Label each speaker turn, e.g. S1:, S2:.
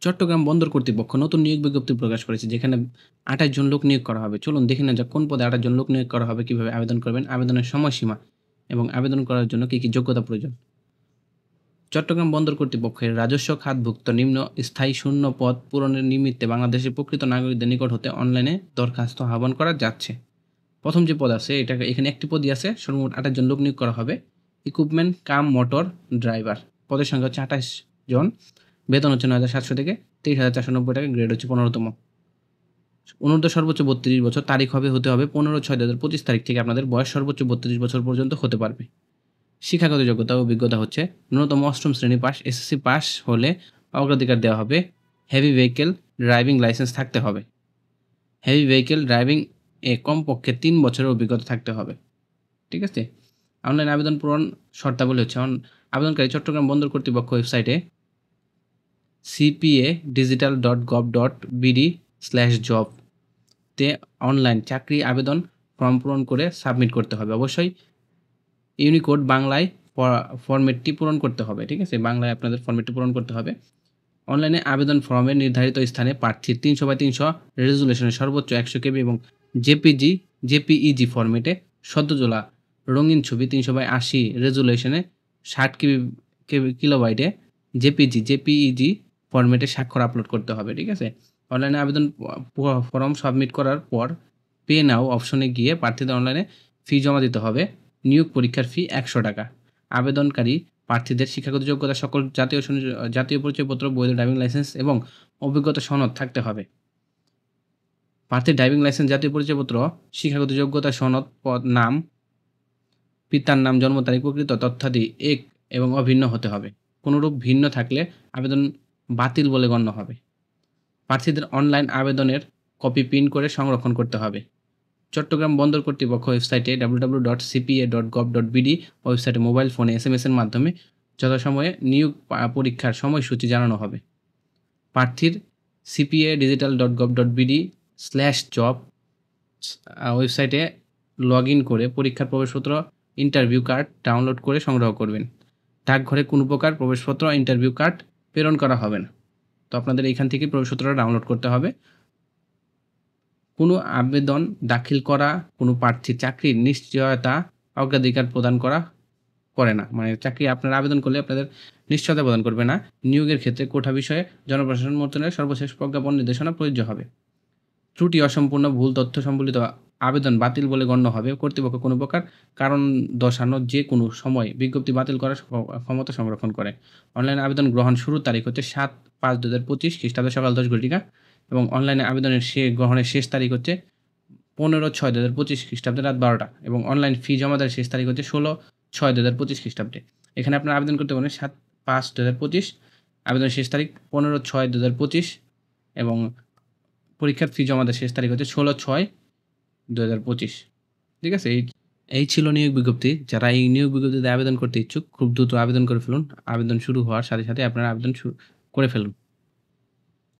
S1: চট্টগ্রাম বন্দর কর্তৃপক্ষ নতুন নিয়োগ বিজ্ঞপ্তি প্রকাশ করেছে যেখানে ২৮ জন লোক নিয়োগ করা হবে। চলুন দেখে নেওয়া যাক কোন পদে ২৮ জন লোক নিয়োগ করা হবে, কিভাবে আবেদন করবেন, আবেদনের সময়সীমা এবং আবেদন করার জন্য কি যোগ্যতা প্রয়োজন। চট্টগ্রাম বন্দর কর্তৃপক্ষের রাজস্ব খাতভুক্ত নিম্ন স্থায়ী শূন্য পদ পূরণের নিমিত্তে বাংলাদেশের প্রকৃত নাগরিকদের নিকট হতে অনলাইনে দরখাস্ত আহ্বান করা যাচ্ছে। প্রথম যে পদ আছে এখানে একটি পদই আছে, সর্বমোট ২৮ জন লোক নিয়োগ করা হবে। ইকুইপমেন্ট কাম মোটর ড্রাইভার, পদের সংখ্যা হচ্ছে ২৮ জন, বেতন হচ্ছে ৯,৭০০ থেকে ৩০,৪৯০ টাকা, গ্রেড হচ্ছে ১৫তম। অনুর্ধ্ব সর্বোচ্চ ৩২ বছর, তারিখ হতে হবে ১৫/৬/২০২৫ তারিখ থেকে আপনাদের বয়স সর্বোচ্চ ৩২ বছর পর্যন্ত হতে পারবে। শিক্ষাগত যোগ্যতা ও অভিজ্ঞতা হচ্ছে ন্যূনতম অষ্টম শ্রেণী পাস, এসএসসি পাস হলে অগ্রাধিকার দেওয়া হবে। হেভি ভেহিকেল ড্রাইভিং লাইসেন্স থাকতে হবে। হেভি ভেহিকেল ড্রাইভিং কমপক্ষে ৩ বছরের অভিজ্ঞতা থাকতে হবে। ঠিক আছে। অনলাইন আবেদন পূরণ শর্তাবলী হচ্ছে আবেদনকারী চট্টগ্রাম বন্দর কর্তৃপক্ষ ওয়েবসাইটে cpa.digital.gov.bd/job তে অনলাইন চাকরি আবেদন ফর্ম পূরণ করে সাবমিট করতে হবে। অবশ্যই ইউনিকোড বাংলায় ফরম্যাটটি পূরণ করতে হবে। ঠিক আছে, বাংলায় আপনাদের ফরম্যাটটি পূরণ করতে হবে। অনলাইনে আবেদন ফর্মে নির্ধারিত স্থানে প্রার্থীর ৩০০/৩০০ রেজুলেশনের সর্বোচ্চ ১০০ কেবি এবং জেপিইজি ফরম্যাটে সদ্য তোলা রঙিন ছবি ৩০০/৮০ রেজুলেশনে ৬০ কিলোবাইটে জেপিইজি ফরম্যাটে স্বাক্ষর আপলোড করতে হবে। ঠিক আছে। অনলাইনে আবেদন ফর্ম সাবমিট করার পর পে নাও অপশনে গিয়ে প্রার্থীদের অনলাইনে ফি জমা দিতে হবে। নিয়োগ পরীক্ষার ফি ১০০ টাকা। আবেদনকারী প্রার্থীদের শিক্ষাগত যোগ্যতা সকল জাতীয় পরিচয়পত্র, বৈধ ড্রাইভিং লাইসেন্স এবং অভিজ্ঞতা সনদ থাকতে হবে। প্রার্থীর ড্রাইভিং লাইসেন্স, জাতীয় পরিচয়পত্র, শিক্ষাগত যোগ্যতা সনদ, পদ নাম, পিতার নাম, জন্ম তারিখ, প্রকৃত তথ্যাদি এক এবং অভিন্ন হতে হবে। কোনরূপ ভিন্ন থাকলে আবেদন বাতিল বলে গণ্য হবে। প্রার্থীদের অনলাইন আবেদনের কপি প্রিন্ট করে সংরক্ষণ করতে হবে। চট্টগ্রাম বন্দর কর্তৃপক্ষ ওয়েবসাইটে www.cpa.gov.bd ওয়েবসাইটে মোবাইল ফোনে SMS-এর মাধ্যমে যথাসময়ে নিয়োগ পরীক্ষার সময়সূচি জানানো হবে। প্রার্থীর cpa.digital.gov.bd/job ওয়েবসাইটে লগ ইন করে পরীক্ষার প্রবেশপত্র, ইন্টারভিউ কার্ড ডাউনলোড করে সংগ্রহ করবেন। ডাকঘরে কোনো প্রকার প্রবেশপত্র, ইন্টারভিউ কার্ড প্রেরণ করা হবে না। তো আপনাদের এখান থেকে প্রবেশপত্রটা ডাউনলোড করতে হবে। কোনো আবেদন দাখিল করা কোনো প্রার্থী চাকরির নিশ্চয়তা অগ্রাধিকার প্রদান করে না। মানে চাকরি আপনারা আবেদন করলে আপনাদের নিশ্চয়তা প্রদান করবে না। নিয়োগের ক্ষেত্রে কোটা বিষয়ে জনপ্রশাসন মন্ত্রণালয়ের সর্বশেষ প্রজ্ঞাপন নির্দেশনা প্রযোজ্য হবে। ত্রুটি, অসম্পূর্ণ, ভুল তথ্য সম্বলিত আবেদন বাতিল বলে গণ্য হবে। কর্তৃপক্ষ কোনো প্রকার কারণ দর্শানো যে কোনো সময় বিজ্ঞপ্তি বাতিল করার ক্ষমতা সংরক্ষণ করে। অনলাইন আবেদন গ্রহণ শুরুর তারিখ হচ্ছে ৭/৫/২০২৫ খ্রিস্টাব্দে সকাল ১০ ঘটিকা এবং অনলাইনে আবেদনের গ্রহণের শেষ তারিখ হচ্ছে ১৫/৬/২০২৫ খ্রিস্টাব্দে রাত ১২টা এবং অনলাইন ফি জমা দেওয়ার শেষ তারিখ হচ্ছে ১৬/৬/২০২৫ খ্রিস্টাব্দে। এখানে আপনারা আবেদন করতে পারেন ৭/৫/২০২৫, আবেদনের শেষ তারিখ ১৫/৬/২০২৫ এবং পরীক্ষার ফি জমা দেওয়ার শেষ তারিখ হচ্ছে ১৬/৬/২০২৫। ঠিক আছে। এই ছিল নিয়োগ বিজ্ঞপ্তি। যারা এই নিয়োগ বিজ্ঞপ্তিতে আবেদন করতে ইচ্ছুক খুব দ্রুত আবেদন করে ফেলুন। আবেদন শুরু হওয়ার সাথে সাথে আপনারা আবেদন করে ফেলুন।